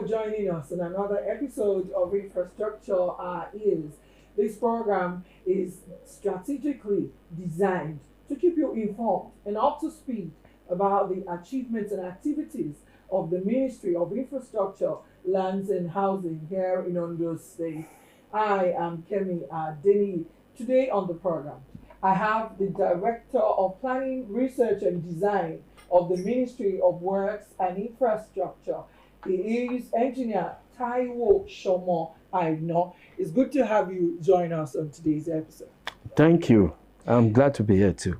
for joining us in another episode of Infrastructure Is. This program is strategically designed to keep you informed and up to speed about the achievements and activities of the Ministry of Infrastructure, Lands and Housing here in Ondo State. I am Kemi Deni. Today on the program, I have the Director of Planning, Research and Design of the Ministry of Works and Infrastructure. He is Engineer Taiwo Shomo Aino. It's good to have you join us on today's episode. Thank you. I'm glad to be here too.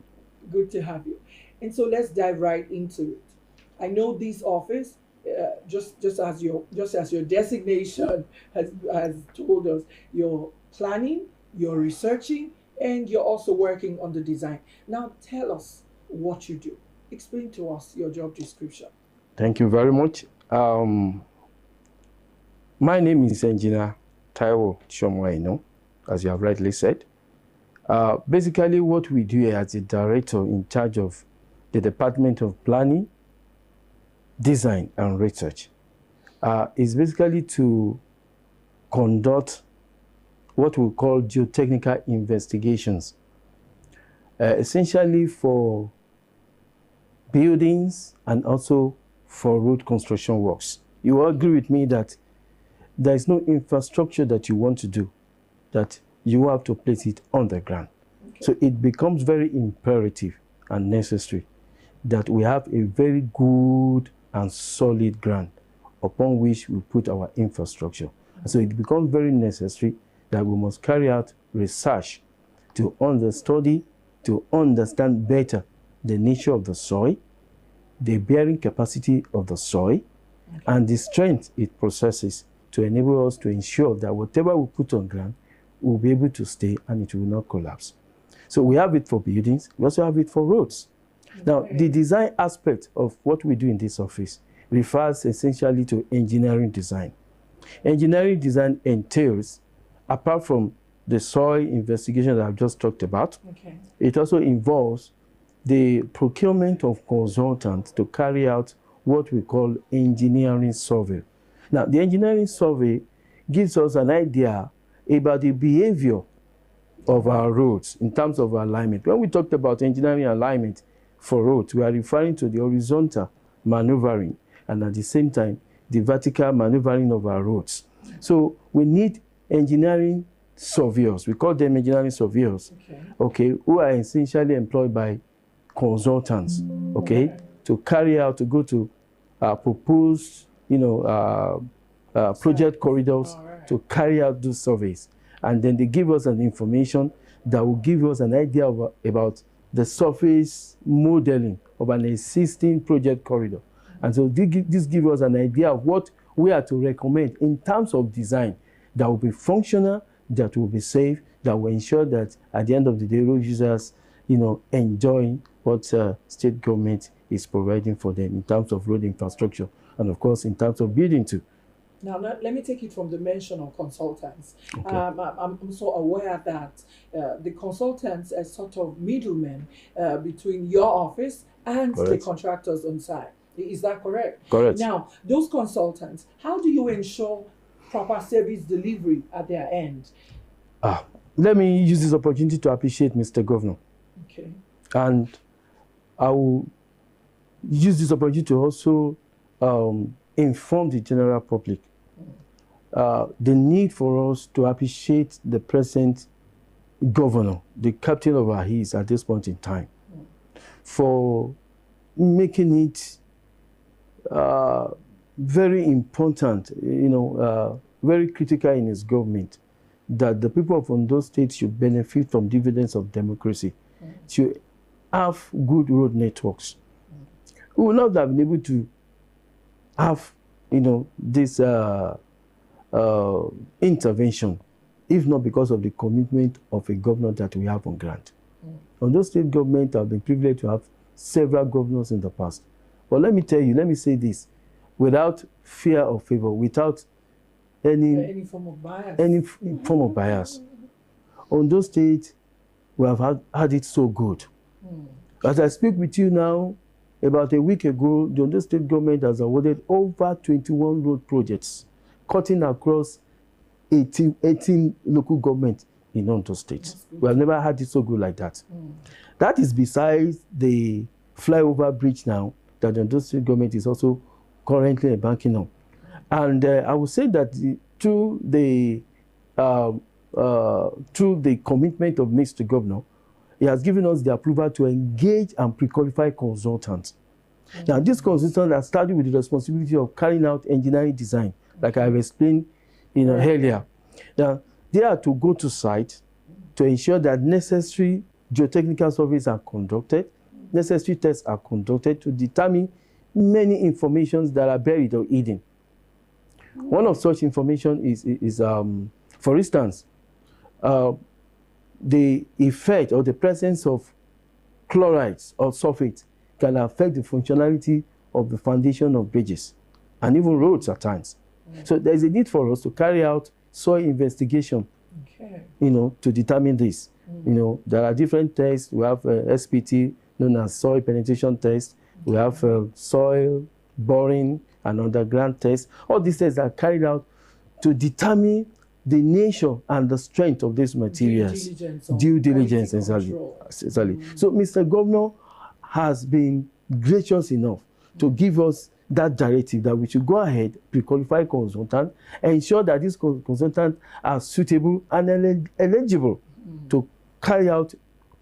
Good to have you. And so let's dive right into it. I know this office, just as your designation has told us, you're planning, you're researching, and you're also working on the design. Now tell us what you do. Explain to us your job description. Thank you very much. My name is Engineer Taiwo Shomo Aino, as you have rightly said. Basically, what we do here as the director in charge of the Department of Planning, Design and Research is basically to conduct what we call geotechnical investigations, essentially for buildings and also for road construction works. You will agree with me that there is no infrastructure that you want to do that you have to place it on the ground. Okay. So it becomes very imperative and necessary that we have a very good and solid ground upon which we put our infrastructure. And so it becomes very necessary that we must carry out research to understand better the nature of the soil, the bearing capacity of the soil, and the strength it possesses to enable us to ensure that whatever we put on ground will be able to stay and it will not collapse. So we have it for buildings, we also have it for roads. Okay. Now, the design aspect of what we do in this office refers essentially to engineering design. Engineering design entails, apart from the soil investigation that I've just talked about, it also involves the procurement of consultants to carry out what we call engineering survey. Now, the engineering survey gives us an idea about the behavior of our roads in terms of alignment. When we talked about engineering alignment for roads, we are referring to the horizontal maneuvering and at the same time, the vertical maneuvering of our roads. So we need engineering surveyors. We call them engineering surveyors, who are essentially employed by consultants, to carry out, to go to proposed, project corridors to carry out those surveys. And then they give us an information that will give us an idea about the surface modeling of an existing project corridor. And so this gives us an idea of what we are to recommend in terms of design that will be functional, that will be safe, that will ensure that at the end of the day, road users, enjoy what state government is providing for them in terms of road infrastructure and, of course, in terms of building too. Now, let me take it from the mention of consultants. I'm so aware that the consultants are sort of middlemen between your office and the contractors on site. Is that correct? Correct. Now, those consultants, how do you ensure proper service delivery at their end? Let me use this opportunity to appreciate Mr. Governor. Okay. And I will use this opportunity to also inform the general public the need for us to appreciate the present governor, the captain of our hills at this point in time, for making it very important, very critical in his government, that the people of Ondo State should benefit from dividends of democracy, should have good road networks. We will not have been able to have, this intervention, if not because of the commitment of a governor that we have on ground. Ondo State government have been privileged to have several governors in the past. But let me say this, without fear or favor, without any form of bias. Ondo State, we have had it so good. As I speak with you now, About a week ago, the Ondo State government has awarded over 21 road projects, cutting across 18 local governments in Ondo State. We have never had it so good like that. That is besides the flyover bridge now that the Ondo State government is also currently embarking on. And I would say that through the commitment of Mr. Governor, he has given us the approval to engage and pre-qualify consultants. Now, these consultants are started with the responsibility of carrying out engineering design, like I've explained earlier. Now, they are to go to site to ensure that necessary geotechnical surveys are conducted, necessary tests are conducted to determine many informations that are buried or hidden. One of such information is for instance, the effect or the presence of chlorides or sulfates can affect the functionality of the foundation of bridges and even roads at times. So there is a need for us to carry out soil investigation, to determine this. There are different tests. We have SPT, known as soil penetration test. We have soil boring and underground tests. All these tests are carried out to determine the nature and the strength of these materials. Due diligence, exactly. So Mr. Governor has been gracious enough to give us that directive that we should go ahead, pre-qualify consultants, ensure that these consultants are suitable and eligible to carry out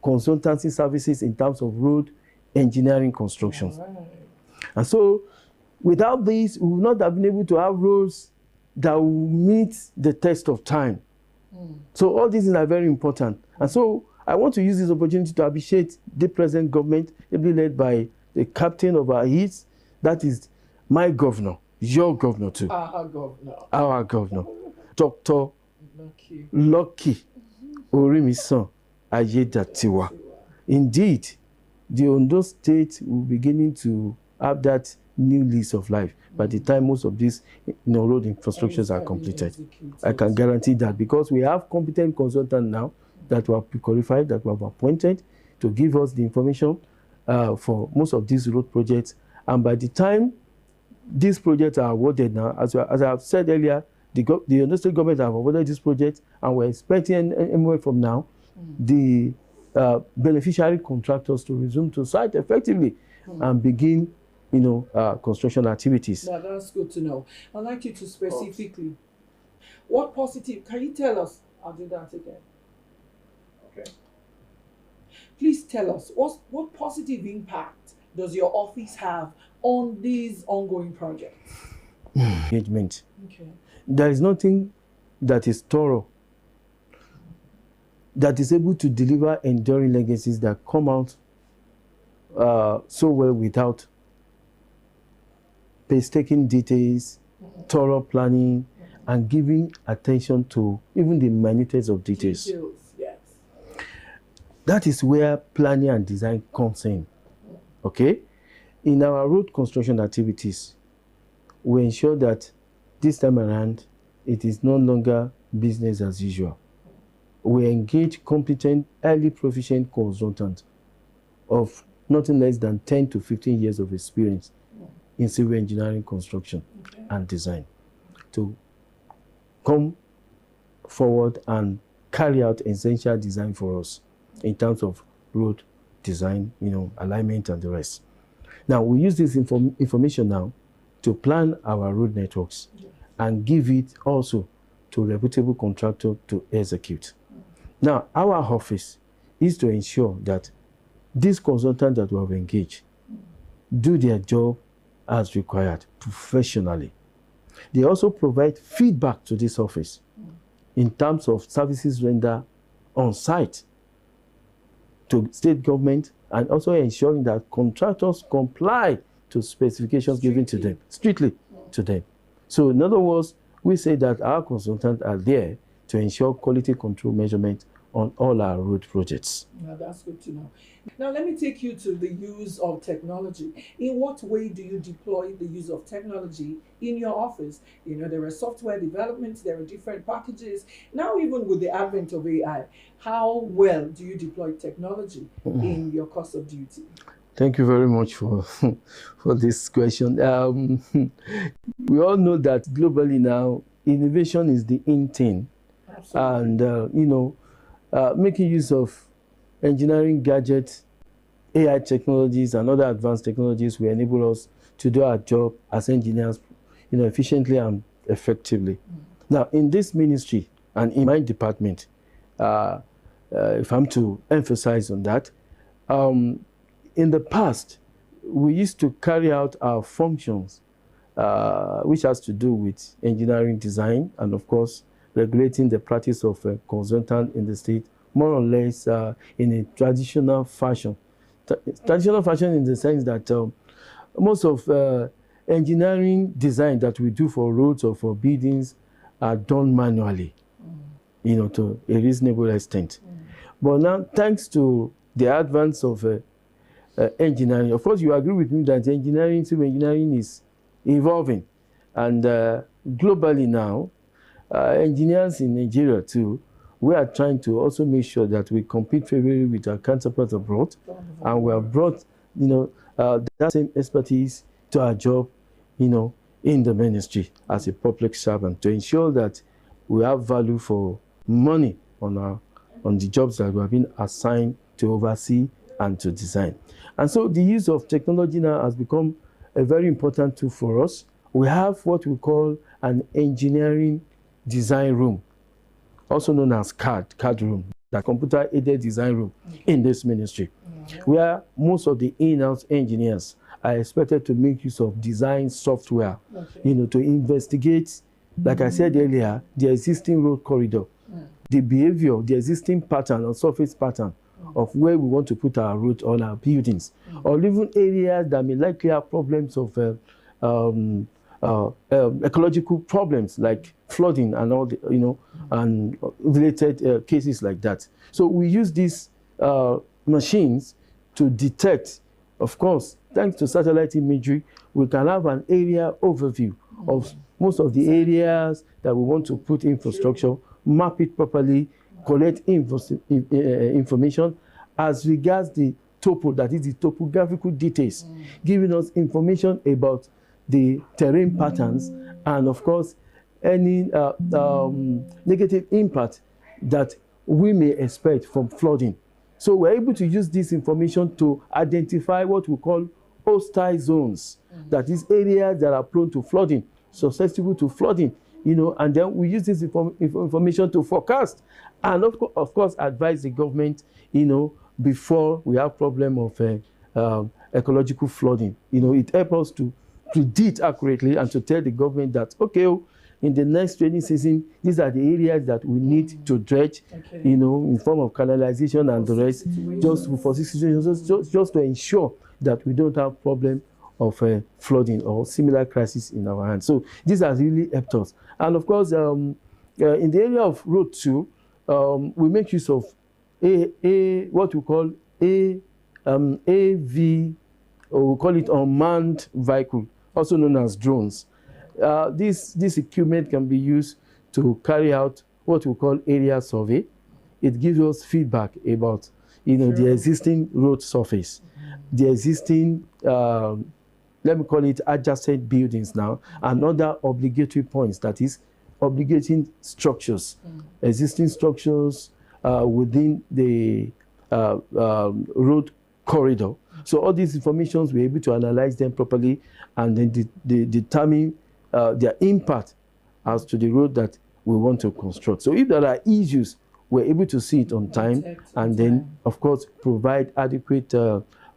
consultancy services in terms of road engineering constructions. And so without this, we would not have been able to have roads that will meet the test of time. So all these things are very important. And so I want to use this opportunity to appreciate the present government, ably led by the captain of our heats, that is my governor, your governor too. Our governor. Dr. Lucky Orimisan Ayedatiwa. Indeed, the Ondo State will be beginning to have that new lease of life by the time most of these road infrastructures are completed. I can guarantee that, because we have competent consultants now that were pre-qualified, that were appointed to give us the information for most of these road projects. And by the time these projects are awarded now, as I have said earlier, the Ondo State government have awarded this project, and we're expecting anywhere from now the beneficiary contractors to resume to site effectively and begin construction activities. Now, that's good to know. I'd like you to specifically, what positive, can you tell us? I'll do that again. Okay. Please tell us, what positive impact does your office have on these ongoing projects? Engagement. Okay. There is nothing that is thorough, that is able to deliver enduring legacies that come out so well without painstaking details, thorough planning, and giving attention to even the minutest of details. Yes. That is where planning and design comes in. Okay? In our road construction activities, we ensure that this time around, it is no longer business as usual. We engage competent, highly proficient consultants of nothing less than 10 to 15 years of experience in civil engineering, construction, and design to come forward and carry out essential design for us in terms of road design, alignment and the rest. Now, we use this information now to plan our road networks and give it also to a reputable contractor to execute. Now, our office is to ensure that these consultants that we have engaged do their job as required, professionally. They also provide feedback to this office in terms of services rendered on site to state government, and also ensuring that contractors comply to specifications given to them, strictly to them. So in other words, we say that our consultants are there to ensure quality control measurement on all our road projects. Now, that's good to know. Now, let me take you to the use of technology. In what way do you deploy the use of technology in your office? There are software developments, there are different packages. Now, even with the advent of AI, how well do you deploy technology in your course of duty? Thank you very much for for this question. We all know that globally now, innovation is the in thing, and making use of engineering gadgets, AI technologies, and other advanced technologies will enable us to do our job as engineers, efficiently and effectively. Now, in this ministry and in my department, if I'm to emphasize on that, in the past, we used to carry out our functions, which has to do with engineering design and, of course, regulating the practice of a consultant in the state, more or less in a traditional fashion. Traditional fashion in the sense that most of engineering design that we do for roads or for buildings are done manually, to a reasonable extent. But now, thanks to the advance of engineering, of course, you agree with me that civil engineering is evolving. And globally now, engineers in Nigeria too, we are trying to also make sure that we compete favorably with our counterparts abroad. And we have brought, that same expertise to our job, in the ministry as a public servant to ensure that we have value for money on the jobs that we have been assigned to oversee and to design. And so the use of technology now has become a very important tool for us. We have what we call an engineering design room, also known as CAD room, the computer-aided design room in this ministry, where most of the in-house engineers are expected to make use of design software, to investigate, like I said earlier, the existing road corridor, the behavior, the existing pattern or surface pattern of where we want to put our road or our buildings, or even areas that may likely have problems of ecological problems like flooding and all the, and related cases like that. So we use these machines to detect, of course, thanks to satellite imagery, we can have an area overview of most of the areas that we want to put infrastructure, map it properly, collect information as regards the topo, that is the topographical details, giving us information about the terrain patterns and, of course, any negative impact that we may expect from flooding. So we're able to use this information to identify what we call hostile zones, that is areas that are prone to flooding, susceptible to flooding, and then we use this information to forecast and of course advise the government, before we have problem of ecological flooding. It helps us to predict accurately and to tell the government that, okay, in the next rainy season, these are the areas that we need to dredge, in form of canalization and the rest, just to ensure that we don't have problem of flooding or similar crisis in our hands. So these have really helped us. And of course, in the area of road too, we make use of what we call AV, or we call it unmanned vehicle, also known as drones. This equipment can be used to carry out what we call area survey. It gives us feedback about, the existing road surface, the existing, let me call it adjacent buildings now, and other obligatory points, that is, obligating structures, existing structures within the road corridor. So all these informations, we're able to analyze them properly and then determine their impact as to the road that we want to construct. So if there are issues, we're able to see it on time and then, of course, provide adequate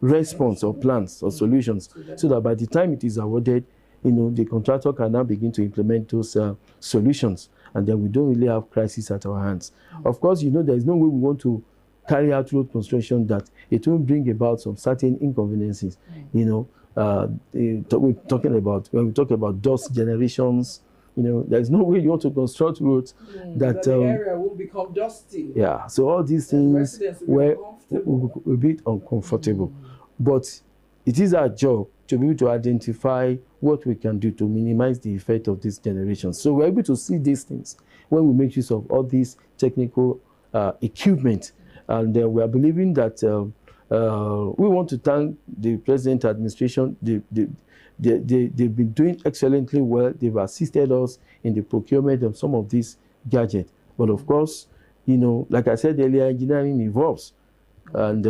response or plans or solutions so that by the time it is awarded, the contractor can now begin to implement those solutions, and then we don't really have crisis at our hands. Of course, there is no way we want to carry out road construction that it won't bring about some certain inconveniences. When we talk about dust generations, there's no way you want to construct roads that the area will become dusty. Yeah, so all these things were a bit uncomfortable. But it is our job to be able to identify what we can do to minimize the effect of this generation. So we're able to see these things when we make use of all these technical equipment. And we are believing that We want to thank the present administration. They've been doing excellently well. They've assisted us in the procurement of some of these gadgets. But of course, you know, like I said earlier, engineering evolves. And,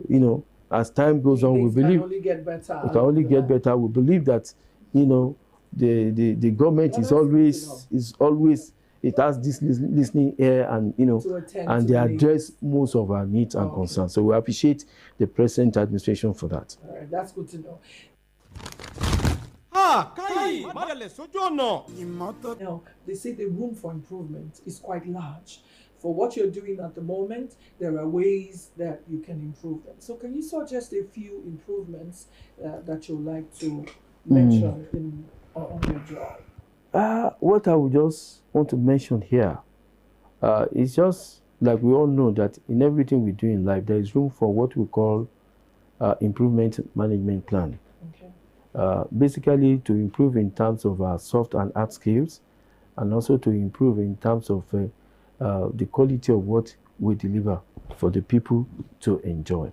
you know, as time goes on, we believe can only get better. it can only get better. We believe that, you know, the government is always, it has this listening ear, and, you know, and they address most of our needs and concerns. So we appreciate the present administration for that. All right, that's good to know. Now, they say the room for improvement is quite large. For what you're doing at the moment, there are ways that you can improve them. So can you suggest a few improvements that you'd like to mention on your job? What I would just want to mention here is just like we all know that in everything we do in life, there is room for what we call improvement management plan. Okay. Basically to improve in terms of our soft and hard skills, and also to improve in terms of the quality of what we deliver for the people to enjoy.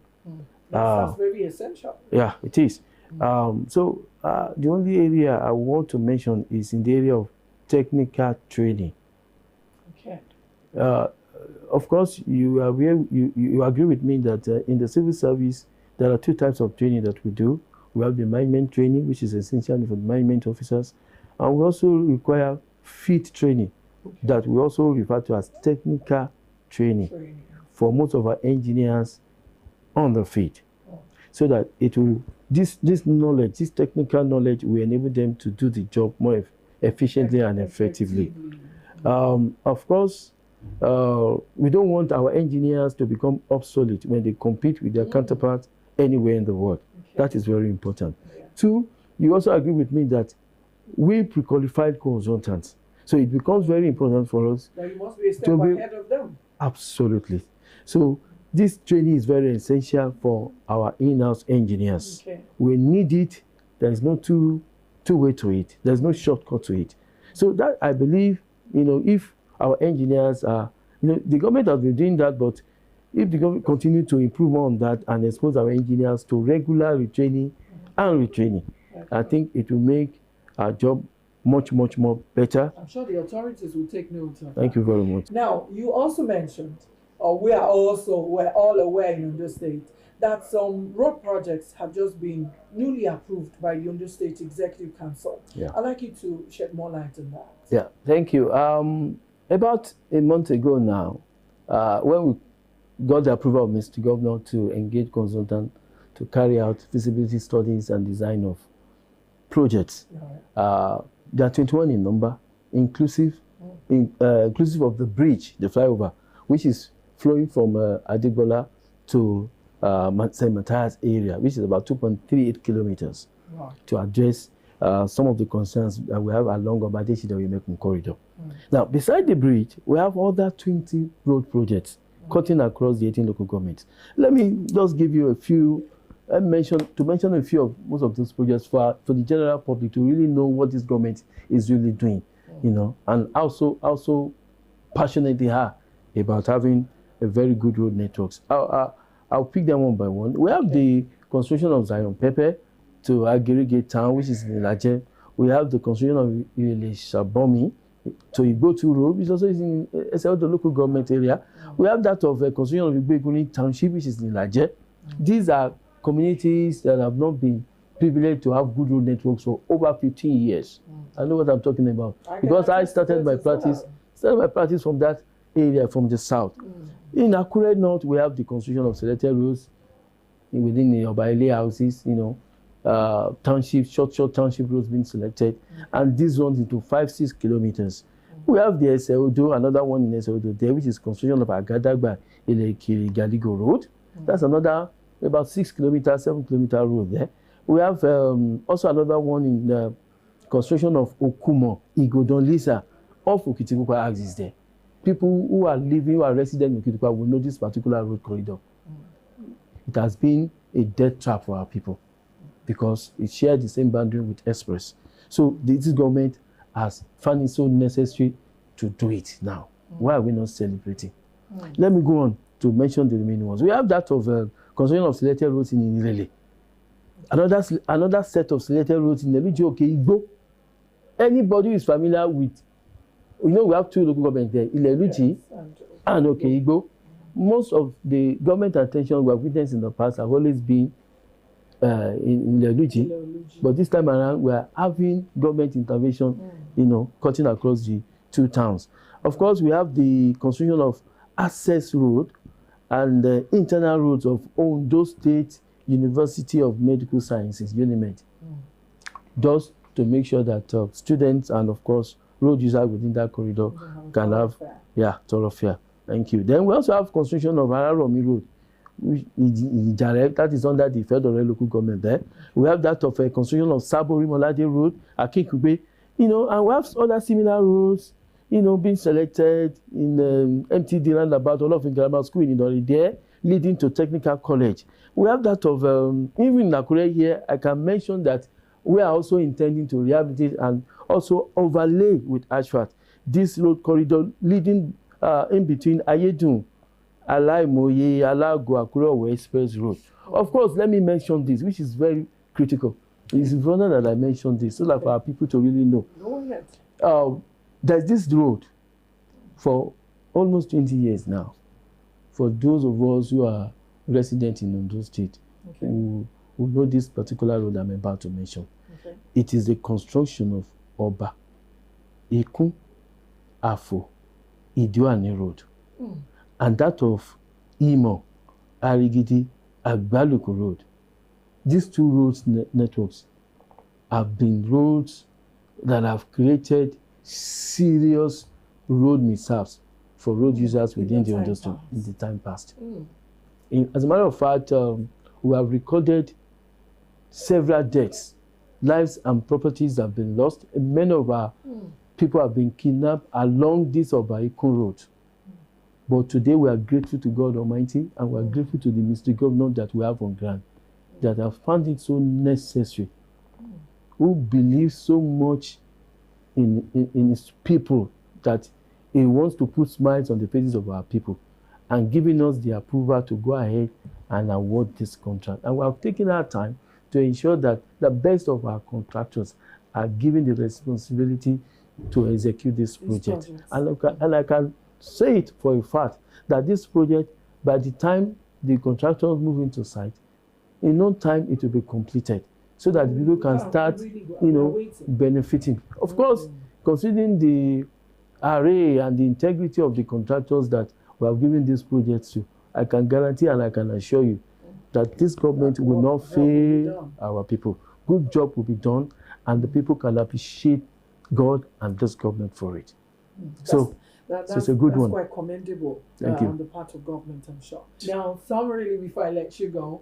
That's very essential. Yeah, it is. So the only area I want to mention is in the area of technical training. Okay. Of course, you agree with me that in the civil service, there are two types of training that we do. We have the management training, which is essential for the management officers, and we also require field training, that we also refer to as technical training for most of our engineers on the field, so that it will this knowledge, this technical knowledge, will enable them to do the job more efficiently and effectively. Of course, we don't want our engineers to become obsolete when they compete with their counterparts anywhere in the world. That is very important. Two, you also agree with me that we pre-qualified consultants. So it becomes very important for us that you must be a step ahead of them. Absolutely. So this training is very essential for our in-house engineers. Okay. We need it. There is no two-way to it. There's no shortcut to it. So that, I believe, you know, if our engineers are, you know, the government has been doing that, but if the government continue to improve on that and expose our engineers to regular retraining and retraining, I think it will make our job much more better. I'm sure the authorities will take note of that. Thank you very much. Now, you also mentioned, or we're all aware in Ondo State, that some road projects have just been newly approved by the Ondo State Executive Council. Yeah. I'd like you to shed more light on that. Yeah, thank you. About a month ago now, when we got the approval of Mr. Governor to engage consultants to carry out feasibility studies and design of projects. There are 21 in number, inclusive of the bridge, the flyover, which is flowing from Adigbola to St. Matthias area, which is about 2.38 kilometers, to address some of the concerns that we have along Obadeshida-Oyemekun corridor. Now, beside the bridge, we have other 20 road projects cutting across the 18 local governments. Let me just give you a few, mention a few of most of those projects for the general public to really know what this government is really doing, you know, and also passionately are about having a very good road networks. I'll pick them one by one. We have the construction of Zion Pepe to Agirigate Town, which is in Ilaje. We have the construction of Ile-Shabomi to Igbotu Road, which also is in the local government area. We have that of construction of Igbeguni Township, which is in Ilaje. These are communities that have not been privileged to have good road networks for over 15 years. I know what I'm talking about, because I started my practice from that area, from the south. In Akure North, we have the construction of selected roads within the Obaile houses, you know, townships, short township roads being selected, and this runs into 5-6 kilometers. We have the Eseodo, another one in Eseodo there, which is construction of Agadagba Ilekiri Galigo Road. That's another about 6 kilometers, 7 kilometer road there. We have also another one in the construction of Okumo, Igodon Lisa, off Okitipupa axis there. People who are living, who are resident in Okitipupa will know this particular road corridor. It has been a death trap for our people because it shares the same boundary with Express. So this government has found it so necessary to do it now. Why are we not celebrating? Let me go on to mention the remaining ones. We have that of construction of selected roads in Irele. Another set of selected roads in Eluji Oke-Igbo. Anybody who is familiar with, we have two local governments there, Ileluji and Oke-Igbo. Most of the government attention we have witnessed in the past have always been in Ileluji, but this time around we are having government intervention, cutting across the two towns. Of course, we have the construction of access road and the internal roads of Ondo State University of Medical Sciences, UNIMED, just to make sure that students and, of course, road users within that corridor can have thoroughfare. Thank you. Then we also have construction of Araromi Road, that is under the federal local government there. We have that of a construction of Sabori Molade Road, Akikube, and we have other similar roads, being selected in MTD roundabout, all of in grammar school in Idori there, leading to technical college. We have that of, even in Akure here, I can mention that we are also intending to rehabilitate and also overlay with asphalt this road corridor leading in between Ayedun, Alaimoye, Alago, Akure Owo Express Road. Of course, let me mention this, which is very critical. It's important that I mention this so that for our people to really know. There's this road for almost 20 years now. For those of us who are resident in Ondo State, who know this particular road I'm about to mention. It is the construction of Oba, Ekun, Afo, Idoani Road, and that of Imo, Arigidi, Agbaluku Road. These two roads networks have been roads that have created serious road mishaps for road users within the industry in the time past. As a matter of fact, we have recorded several deaths. Lives and properties have been lost. Many of our people have been kidnapped along this Oba-Ekun Road. But today we are grateful to God Almighty, and we are grateful to the Mr. Governor that we have on ground, that have found it so necessary, who believes so much in his people that he wants to put smiles on the faces of our people, and giving us the approval to go ahead and award this contract. And we have taken our time to ensure that the best of our contractors are given the responsibility to execute this project. And I can say it for a fact that this project, by the time the contractors move into site, in no time it will be completed, so that people can start, benefiting. Of course, considering the array and the integrity of the contractors that we have given this project to, I can guarantee and I can assure you that this government will not fail our people. Good job will be done, and the people can appreciate God and this government for it. So it's a good one. That's quite commendable on the part of government, I'm sure. Now, summarily, before I let you go,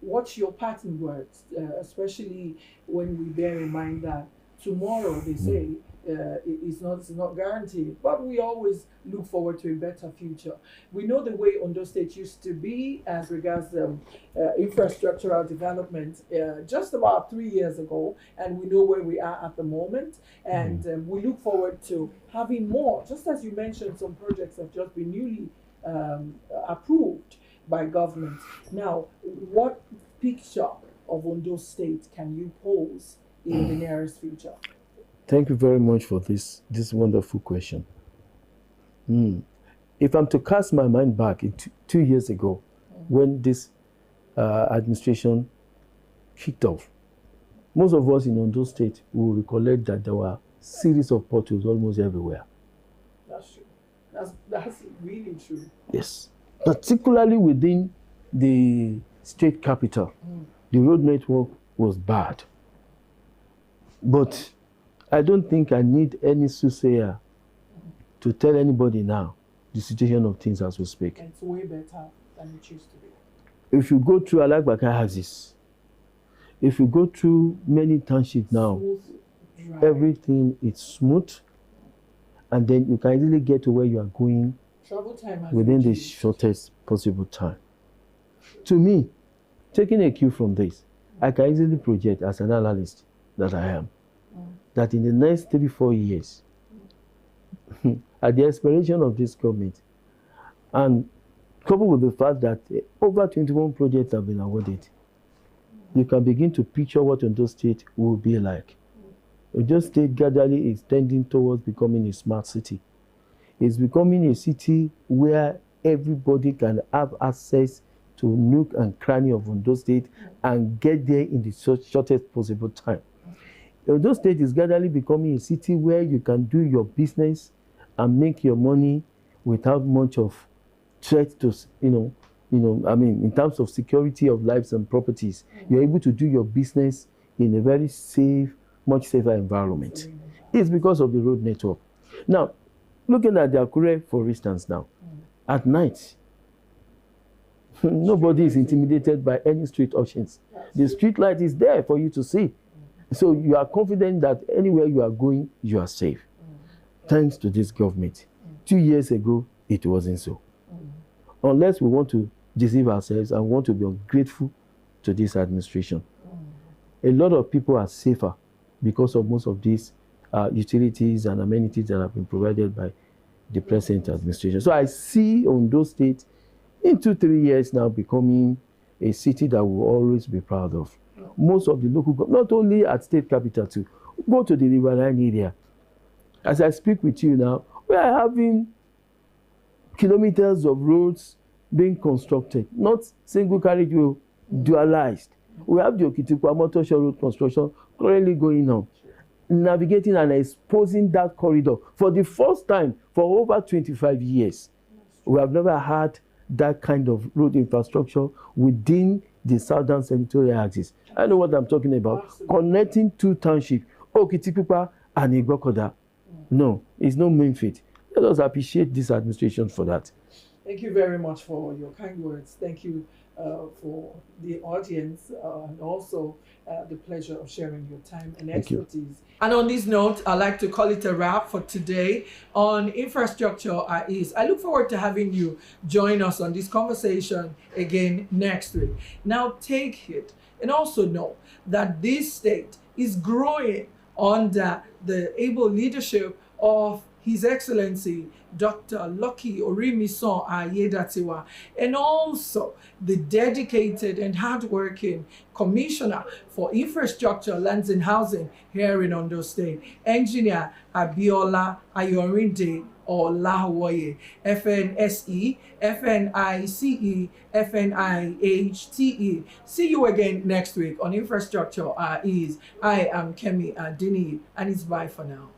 what's your parting words, especially when we bear in mind that tomorrow, they say, it's not guaranteed, but we always look forward to a better future. We know the way Ondo State used to be as regards infrastructural development just about 3 years ago, and we know where we are at the moment, and we look forward to having more. Just as you mentioned, some projects have just been newly approved by government. Now, what picture of Ondo State can you pose in the nearest future? Thank you very much for this wonderful question. If I'm to cast my mind back in 2 years ago, when this administration kicked off, most of us in Ondo State will recollect that there were series of potholes almost everywhere. That's true. That's really true. Yes. Particularly within the state capital, the road network was bad. But I don't think I need any soothsayer to tell anybody now the situation of things as we speak. It's way better than it used to be. If you go through Alagbaka houses, if you go through many townships now, everything is smooth, and then you can easily get to where you are going travel time within the shortest possible time. To me, taking a cue from this, I can easily project as an analyst that I am, that in the next 3-4 years, at the expiration of this government, and coupled with the fact that over 21 projects have been awarded, you can begin to picture what Ondo State will be like. Ondo State gradually is tending towards becoming a smart city. It's becoming a city where everybody can have access to nook and cranny of Ondo State and get there in the shortest possible time. Ondo State is gradually becoming a city where you can do your business and make your money without much of threat to, in terms of security of lives and properties. You're able to do your business in a very safe, much safer environment. It's because of the road network. Now, looking at the Akure, for instance, now, at night, nobody is intimidated by any street urchins. The street light is there for you to see. So you are confident that anywhere you are going, you are safe. Thanks to this government. 2 years ago, it wasn't so. Unless we want to deceive ourselves and want to be ungrateful to this administration. A lot of people are safer because of most of these utilities and amenities that have been provided by the present administration. So I see Ondo State in 2-3 years now becoming a city that we'll always be proud of. Most of the local government, not only at state capital too, go to the riverine area. As I speak with you now, we are having kilometers of roads being constructed, not single carriageway, dualized. We have the Okitikwa Motosho Road construction currently going on, navigating and exposing that corridor for the first time for over 25 years. We have never had that kind of road infrastructure within the southern senatorial axis. I know what I'm talking about. Absolutely. Connecting two townships, Okitikwa and Igbokoda. No, it's no mean feat. Let us appreciate this administration for that. Thank you very much for your kind words. Thank you for the audience and also the pleasure of sharing your time and expertise. And on this note, I'd like to call it a wrap for today on Infrastructure at Ease. I look forward to having you join us on this conversation again next week. Now take it and also know that this state is growing under the able leadership of His Excellency Dr. Lucky Orimison Ayedatiwa, and also the dedicated and hardworking Commissioner for Infrastructure, Lands and Housing here in Ondo State, Engineer Abiola Ayorinde Olawoye, FNSE, FNICE, FNIHTE. See you again next week on Infrastructure Ease. I am Kemi Adini, and it's bye for now.